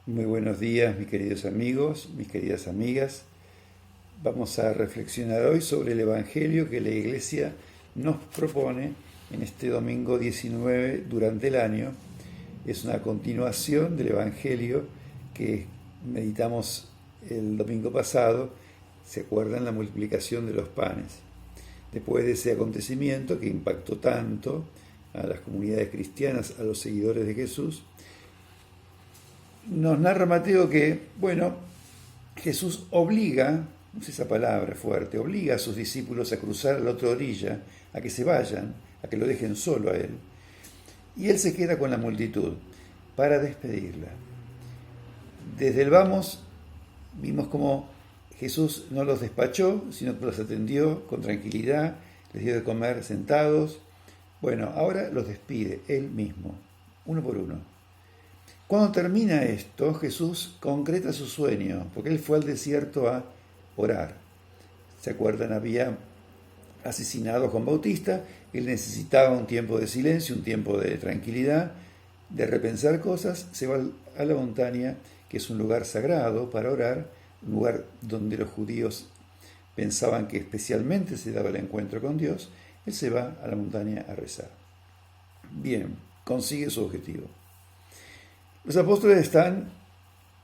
Muy buenos días, mis queridos amigos, mis queridas amigas. Vamos a reflexionar hoy sobre el Evangelio que la Iglesia nos propone en este domingo 19 durante el año. Es una continuación del Evangelio que meditamos el domingo pasado. ¿Se acuerdan? La multiplicación de los panes. Después de ese acontecimiento que impactó tanto a las comunidades cristianas, a los seguidores de Jesús, nos narra Mateo que, Jesús obliga, usa esa palabra fuerte, obliga a sus discípulos a cruzar a la otra orilla, a que se vayan, a que lo dejen solo a él. Y él se queda con la multitud para despedirla. Desde el vamos vimos cómo Jesús no los despachó, sino que los atendió con tranquilidad, les dio de comer sentados. Ahora los despide él mismo, uno por uno. Cuando termina esto, Jesús concreta su sueño, porque él fue al desierto a orar. ¿Se acuerdan? Había asesinado a Juan Bautista, él necesitaba un tiempo de silencio, un tiempo de tranquilidad, de repensar cosas, se va a la montaña, que es un lugar sagrado para orar, un lugar donde los judíos pensaban que especialmente se daba el encuentro con Dios. Él se va a la montaña a rezar. Bien, consigue su objetivo. Los apóstoles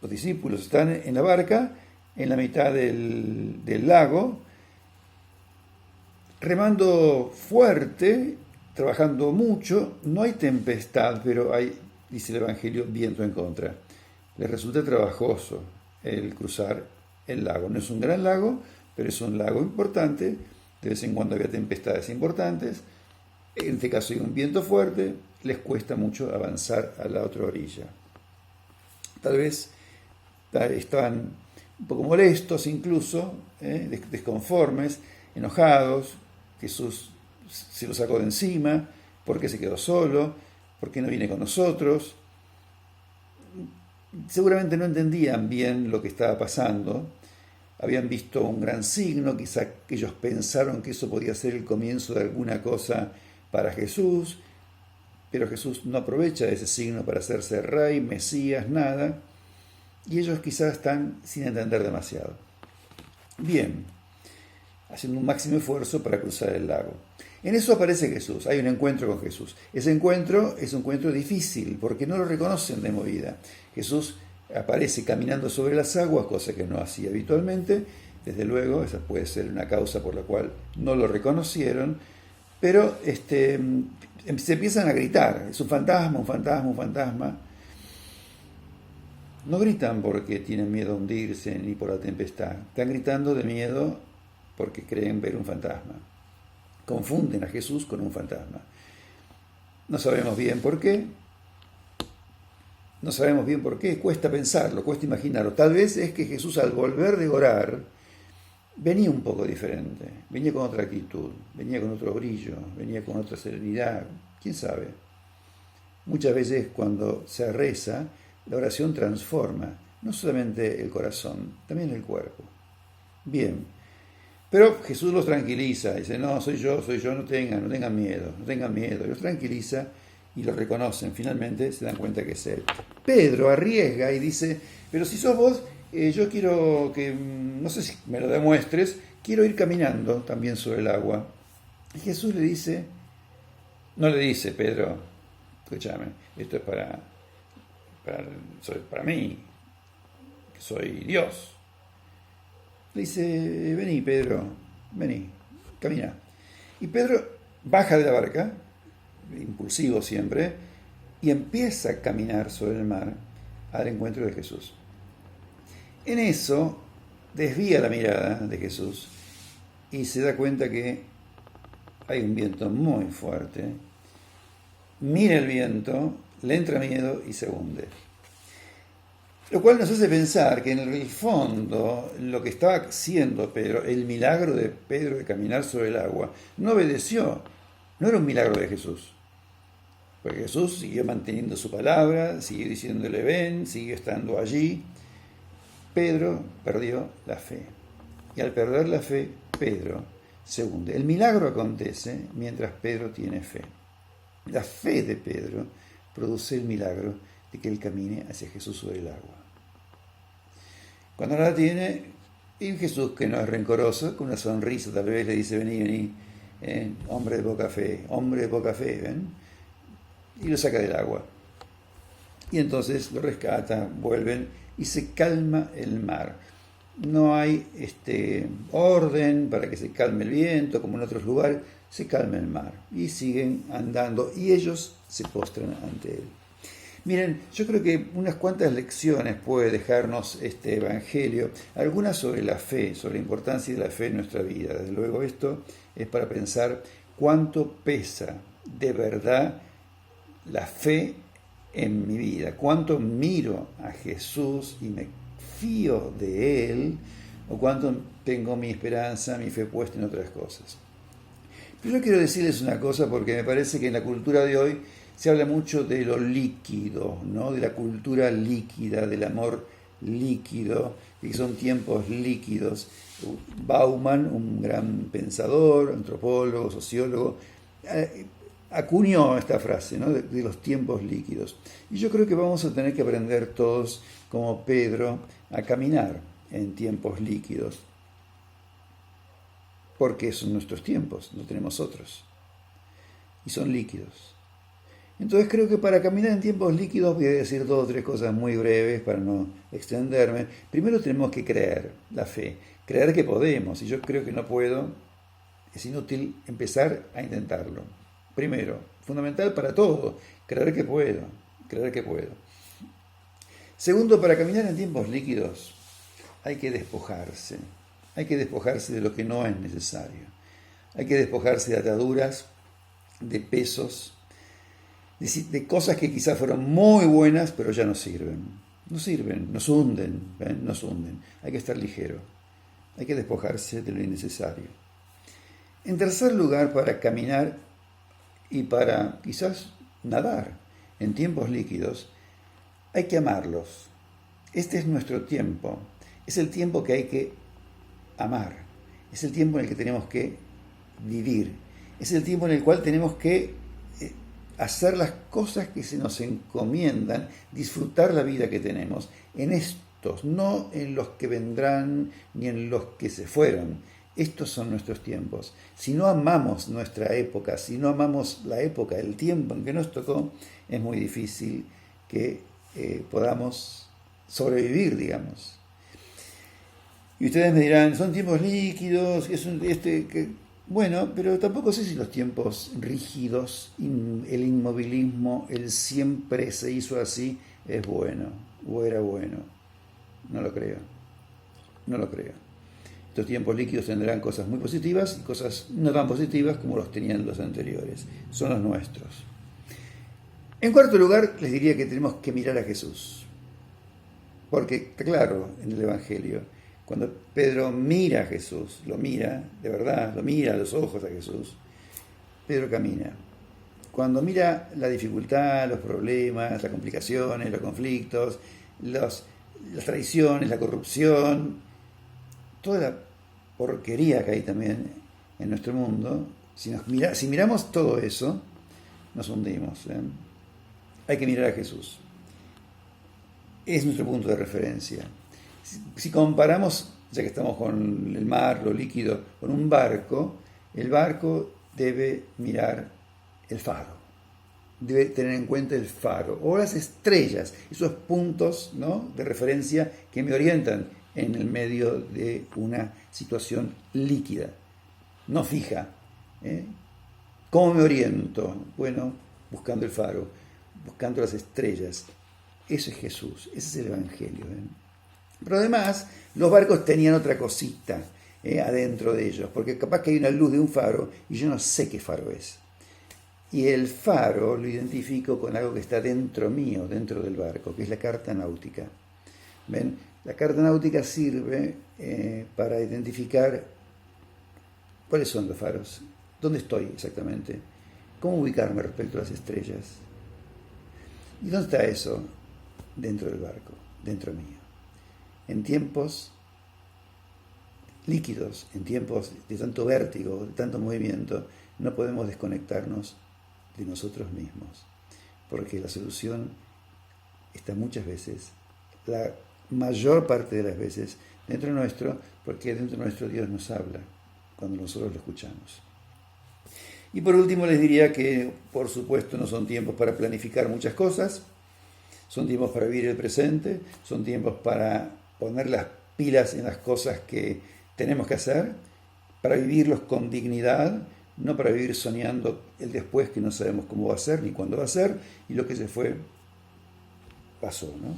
los discípulos están en la barca, en la mitad del lago, remando fuerte, trabajando mucho. No hay tempestad, pero hay, dice el Evangelio, viento en contra. Les resulta trabajoso el cruzar el lago. No es un gran lago, pero es un lago importante. De vez en cuando había tempestades importantes. En este caso hay un viento fuerte. Les cuesta mucho avanzar a la otra orilla. Tal vez estaban un poco molestos incluso, desconformes, enojados. Jesús se lo sacó de encima. ¿Por qué se quedó solo? ¿Por qué no viene con nosotros? Seguramente no entendían bien lo que estaba pasando. Habían visto un gran signo, quizá que ellos pensaron que eso podía ser el comienzo de alguna cosa para Jesús. Pero Jesús no aprovecha ese signo para hacerse rey, Mesías, nada. Y ellos quizás están sin entender demasiado. Bien, haciendo un máximo esfuerzo para cruzar el lago. En eso aparece Jesús, hay un encuentro con Jesús. Ese encuentro es un encuentro difícil porque no lo reconocen de movida. Jesús aparece caminando sobre las aguas, cosa que no hacía habitualmente. Desde luego, esa puede ser una causa por la cual no lo reconocieron. Pero se empiezan a gritar, es un fantasma, un fantasma, un fantasma. No gritan porque tienen miedo a hundirse ni por la tempestad. Están gritando de miedo porque creen ver un fantasma. Confunden a Jesús con un fantasma. No sabemos bien por qué. Cuesta pensarlo, cuesta imaginarlo. Tal vez es que Jesús, al volver de orar, venía un poco diferente, venía con otra actitud, venía con otro brillo, venía con otra serenidad, quién sabe. Muchas veces cuando se reza, la oración transforma no solamente el corazón, también el cuerpo. Bien, pero Jesús los tranquiliza, dice, no, soy yo, no tengan miedo, los tranquiliza y lo reconocen, finalmente se dan cuenta que es él. Pedro arriesga y dice, pero si sos vos, yo quiero que, no sé si me lo demuestres, quiero ir caminando también sobre el agua. Y Jesús le dice, no le dice, Pedro, escúchame, esto es para mí, que soy Dios. Le dice, vení, Pedro, vení, camina. Y Pedro baja de la barca, impulsivo siempre, y empieza a caminar sobre el mar al encuentro de Jesús. En eso desvía la mirada de Jesús y se da cuenta que hay un viento muy fuerte. Mira el viento, le entra miedo y se hunde. Lo cual nos hace pensar que en el fondo lo que estaba haciendo Pedro, el milagro de Pedro de caminar sobre el agua, no obedeció, no era un milagro de Jesús. Porque Jesús siguió manteniendo su palabra, siguió diciéndole ven, siguió estando allí. Pedro perdió la fe. Y al perder la fe, Pedro se hunde. El milagro acontece mientras Pedro tiene fe. La fe de Pedro produce el milagro de que él camine hacia Jesús sobre el agua. Cuando no la tiene, y Jesús, que no es rencoroso, con una sonrisa tal vez le dice, vení, vení, hombre de poca fe, ¿ven? Y lo saca del agua. Y entonces lo rescata, vuelven y se calma el mar. No hay orden para que se calme el viento, como en otros lugares, se calma el mar. Y siguen andando y ellos se postran ante él. Miren, yo creo que unas cuantas lecciones puede dejarnos este Evangelio, algunas sobre la fe, sobre la importancia de la fe en nuestra vida. Desde luego esto es para pensar cuánto pesa de verdad la fe en mi vida, cuánto miro a Jesús y me fío de Él, o cuánto tengo mi esperanza, mi fe puesta en otras cosas. Pero yo quiero decirles una cosa porque me parece que en la cultura de hoy se habla mucho de lo líquido, ¿no? De la cultura líquida, del amor líquido, que son tiempos líquidos. Bauman, un gran pensador, antropólogo, sociólogo, acuñó esta frase, ¿no? de los tiempos líquidos. Y yo creo que vamos a tener que aprender todos, como Pedro, a caminar en tiempos líquidos. Porque son nuestros tiempos, no tenemos otros. Y son líquidos. Entonces creo que para caminar en tiempos líquidos voy a decir 2 o 3 cosas muy breves para no extenderme. Primero tenemos que creer, la fe. Creer que podemos. Y yo creo que no puedo. Es inútil empezar a intentarlo. Primero, fundamental para todo, creer que puedo, creer que puedo. Segundo, para caminar en tiempos líquidos hay que despojarse de lo que no es necesario. Hay que despojarse de ataduras, de pesos, de cosas que quizás fueron muy buenas, pero ya no sirven. No sirven, nos hunden, ¿ven? Nos hunden. Hay que estar ligero, hay que despojarse de lo innecesario. En tercer lugar, para caminar y para quizás nadar en tiempos líquidos, hay que amarlos. Este es nuestro tiempo. Es el tiempo que hay que amar. Es el tiempo en el que tenemos que vivir. Es el tiempo en el cual tenemos que hacer las cosas que se nos encomiendan, disfrutar la vida que tenemos. En estos, no en los que vendrán ni en los que se fueron. Estos son nuestros tiempos. Si no amamos nuestra época, si no amamos la época, el tiempo en que nos tocó, es muy difícil que podamos sobrevivir, digamos. Y ustedes me dirán, son tiempos líquidos, bueno, pero tampoco sé si los tiempos rígidos, el inmovilismo, el siempre se hizo así, es bueno o era bueno. No lo creo. No lo creo. Estos tiempos líquidos tendrán cosas muy positivas y cosas no tan positivas como los tenían los anteriores. Son los nuestros. En cuarto lugar, les diría que tenemos que mirar a Jesús. Porque, claro, en el Evangelio, cuando Pedro mira a Jesús, lo mira, de verdad, lo mira a los ojos a Jesús, Pedro camina. Cuando mira la dificultad, los problemas, las complicaciones, los conflictos, las traiciones, la corrupción, toda la porquería que hay también en nuestro mundo, si miramos todo eso, nos hundimos. Hay que mirar a Jesús. Es nuestro punto de referencia. Si comparamos, ya que estamos con el mar, lo líquido, con un barco, el barco debe mirar el faro. Debe tener en cuenta el faro o las estrellas, esos puntos, ¿no?, de referencia que me orientan en el medio de una situación líquida, no fija. ¿Cómo me oriento? Bueno, buscando el faro, buscando las estrellas. Eso es Jesús, ese es el Evangelio. Pero además, los barcos tenían otra cosita adentro de ellos, porque capaz que hay una luz de un faro y yo no sé qué faro es. Y el faro lo identifico con algo que está dentro mío, dentro del barco, que es la carta náutica. ¿Ven? La carta náutica sirve para identificar cuáles son los faros, dónde estoy exactamente, cómo ubicarme respecto a las estrellas. ¿Y dónde está eso? Dentro del barco, dentro mío. En tiempos líquidos, en tiempos de tanto vértigo, de tanto movimiento, no podemos desconectarnos de nosotros mismos, porque la solución está muchas veces, la mayor parte de las veces dentro nuestro, porque dentro nuestro Dios nos habla cuando nosotros lo escuchamos. Y por último les diría que, por supuesto, no son tiempos para planificar muchas cosas, son tiempos para vivir el presente, son tiempos para poner las pilas en las cosas que tenemos que hacer, para vivirlos con dignidad, no para vivir soñando el después que no sabemos cómo va a ser ni cuándo va a ser, y lo que se fue, pasó, ¿no?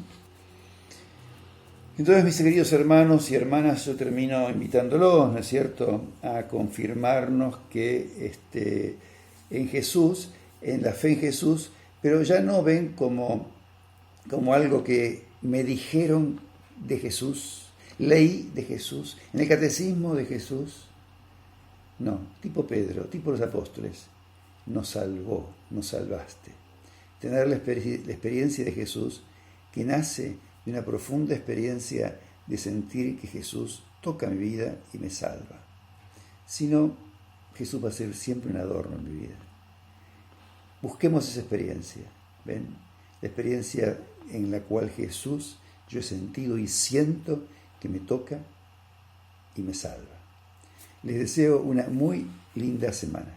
Entonces, mis queridos hermanos y hermanas, yo termino invitándolos, ¿no es cierto?, a confirmarnos que en Jesús, en la fe en Jesús, pero ya no ven como algo que me dijeron de Jesús, leí de Jesús, en el catecismo de Jesús. No, tipo Pedro, tipo los apóstoles, nos salvó, nos salvaste. Tener la experiencia de Jesús que nace de una profunda experiencia de sentir que Jesús toca mi vida y me salva. Si no, Jesús va a ser siempre un adorno en mi vida. Busquemos esa experiencia, ¿ven? La experiencia en la cual Jesús, yo he sentido y siento que me toca y me salva. Les deseo una muy linda semana.